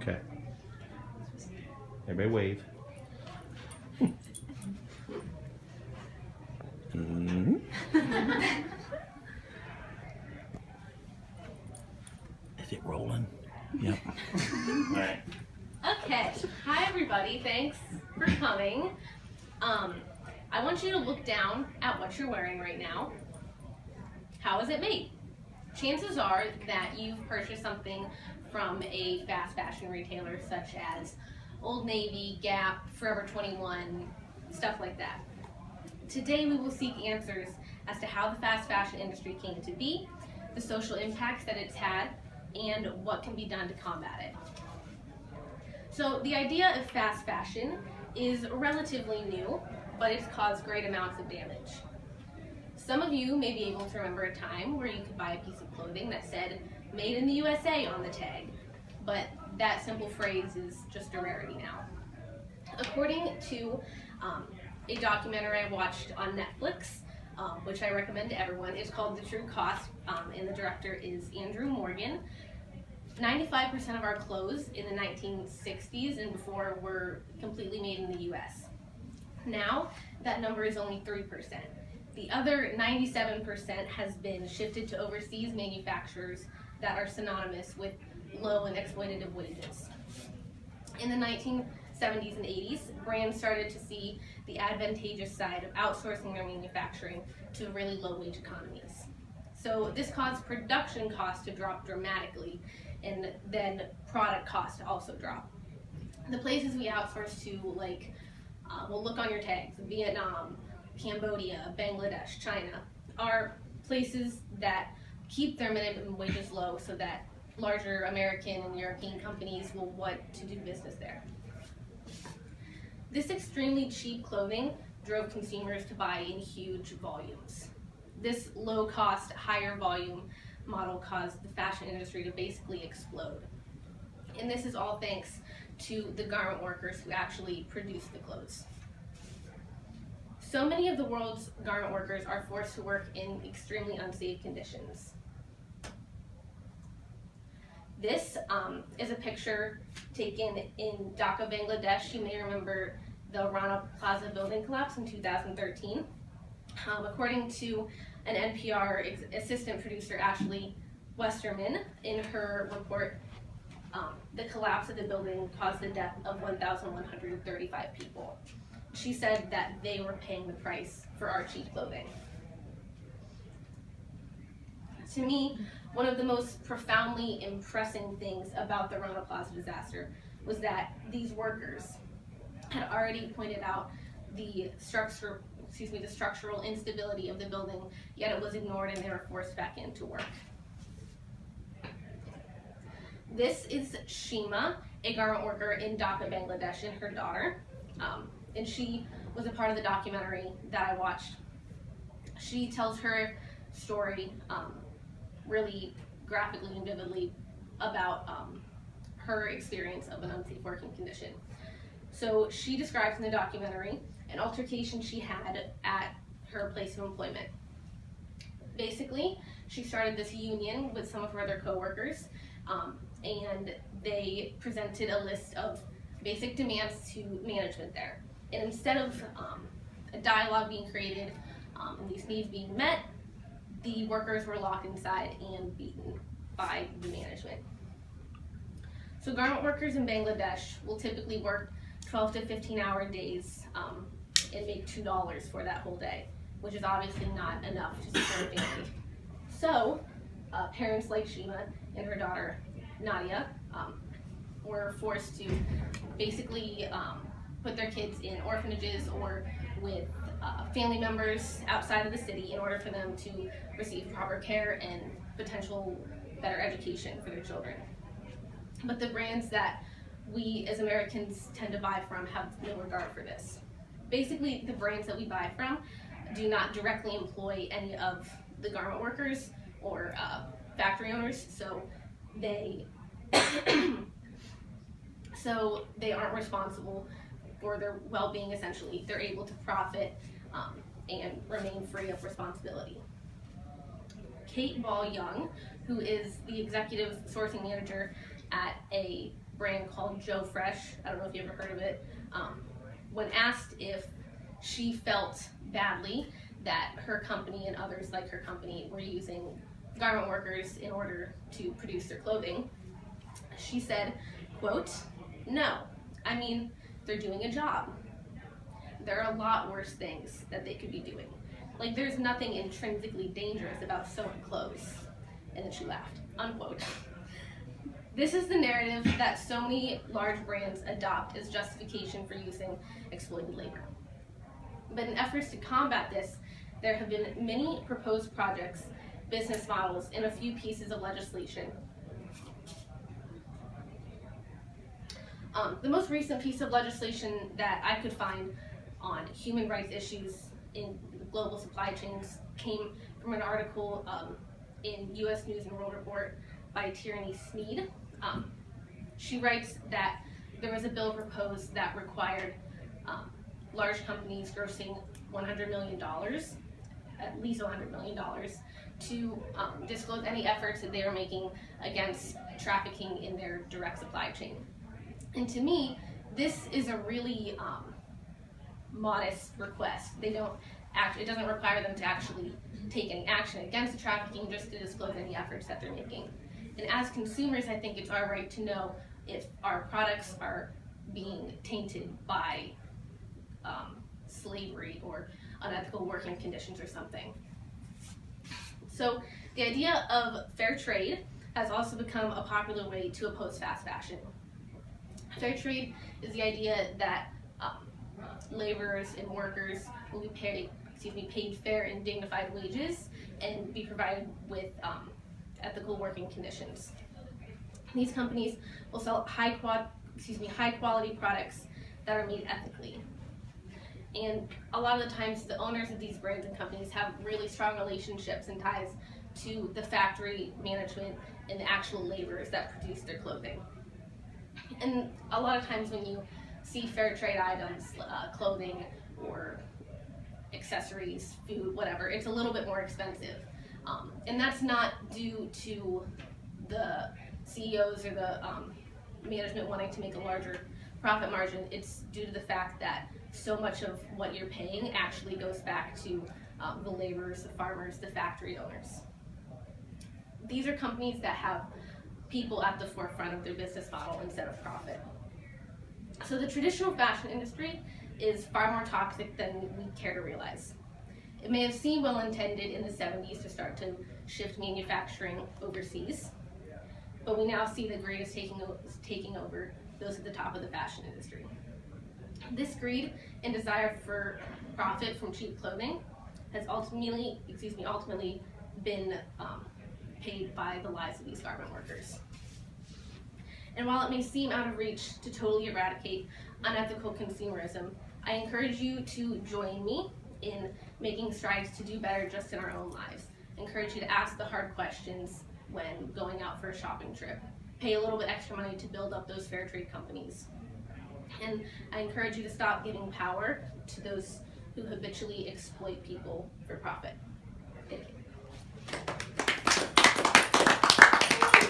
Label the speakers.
Speaker 1: Okay. Everybody wave. Mm-hmm. Is it rolling? Yep. All right.
Speaker 2: Okay. Hi, everybody. Thanks for coming. I want you to look down at what you're wearing right now. How is it made? Chances are that you've purchased something from a fast fashion retailer such as Old Navy, Gap, Forever 21, stuff like that. Today we will seek answers as to how the fast fashion industry came to be, the social impacts that it's had, and what can be done to combat it. So the idea of fast fashion is relatively new, but it's caused great amounts of damage. Some of you may be able to remember a time where you could buy a piece of clothing that said "Made in the USA" on the tag, but that simple phrase is just a rarity now. According to a documentary I watched on Netflix, which I recommend to everyone, it's called The True Cost, and the director is Andrew Morgan. 95% of our clothes in the 1960s and before were completely made in the US. Now, that number is only 3%. The other 97% has been shifted to overseas manufacturers that are synonymous with low and exploitative wages. In the 1970s and 80s, brands started to see the advantageous side of outsourcing their manufacturing to really low wage economies. So this caused production costs to drop dramatically, and then product costs to also drop. The places we outsource to, like, we'll look on your tags, Vietnam, Cambodia, Bangladesh, China, are places that keep their minimum wages low so that larger American and European companies will want to do business there. This extremely cheap clothing drove consumers to buy in huge volumes. This low-cost, higher volume model caused the fashion industry to basically explode. And this is all thanks to the garment workers who actually produce the clothes. So many of the world's garment workers are forced to work in extremely unsafe conditions. This is a picture taken in Dhaka, Bangladesh. You may remember the Rana Plaza building collapse in 2013. According to an NPR assistant producer, Ashley Westerman, in her report, the collapse of the building caused the death of 1,135 people. She said that they were paying the price for our cheap clothing. To me, one of the most profoundly impressing things about the Rana Plaza disaster was that these workers had already pointed out the structural instability of the building, yet it was ignored and they were forced back into work. This is Shima, a garment worker in Dhaka, Bangladesh, and her daughter. And she was a part of the documentary that I watched. She tells her story really graphically and vividly about her experience of an unsafe working condition. So she describes in the documentary an altercation she had at her place of employment. Basically, she started this union with some of her other coworkers, and they presented a list of basic demands to management there. And instead of a dialogue being created and these needs being met, the workers were locked inside and beaten by the management. So garment workers in Bangladesh will typically work 12 to 15-hour days and make $2 for that whole day, which is obviously not enough to support a family. So parents like Shima and her daughter Nadia were forced to basically put their kids in orphanages or with family members outside of the city in order for them to receive proper care and potential better education for their children. But the brands that we as Americans tend to buy from have no regard for this. Basically, the brands that we buy from do not directly employ any of the garment workers or factory owners, so they aren't responsible for their well-being. Essentially, they're able to profit and remain free of responsibility. Kate Ball Young, who is the executive sourcing manager at a brand called Joe Fresh. I don't know if you ever heard of it. When asked if she felt badly that her company and others like her company were using garment workers in order to produce their clothing, she said, quote, "No, I mean, they're doing a job. There are a lot worse things that they could be doing. Like, there's nothing intrinsically dangerous about sewing clothes." And then she laughed, unquote. This is the narrative that so many large brands adopt as justification for using exploited labor. But in efforts to combat this, there have been many proposed projects, business models, and a few pieces of legislation. The most recent piece of legislation that I could find on human rights issues in global supply chains came from an article in U.S. News and World Report by Tierney Sneed. She writes that there was a bill proposed that required large companies grossing $100 million, at least $100 million, to disclose any efforts that they are making against trafficking in their direct supply chain. And to me, this is a really modest request. It doesn't require them to actually take any action against the trafficking, just to disclose any efforts that they're making. And as consumers, I think it's our right to know if our products are being tainted by slavery or unethical working conditions or something. So the idea of fair trade has also become a popular way to oppose fast fashion. Fair trade is the idea that laborers and workers will be paid fair and dignified wages and be provided with ethical working conditions. These companies will sell high quality products that are made ethically. And a lot of the times the owners of these brands and companies have really strong relationships and ties to the factory management and the actual laborers that produce their clothing. And a lot of times when you see fair trade items, clothing or accessories, food, whatever, it's a little bit more expensive. And that's not due to the CEOs or the management wanting to make a larger profit margin. It's due to the fact that so much of what you're paying actually goes back to the laborers, the farmers, the factory owners. These are companies that have people at the forefront of their business model instead of profit. So the traditional fashion industry is far more toxic than we care to realize. It may have seemed well-intended in the 70s to start to shift manufacturing overseas, but we now see the greed is taking over those at the top of the fashion industry. This greed and desire for profit from cheap clothing has ultimately been paid by the lives of these garment workers. And while it may seem out of reach to totally eradicate unethical consumerism, I encourage you to join me in making strides to do better just in our own lives. I encourage you to ask the hard questions when going out for a shopping trip. Pay a little bit extra money to build up those fair trade companies. And I encourage you to stop giving power to those who habitually exploit people for profit.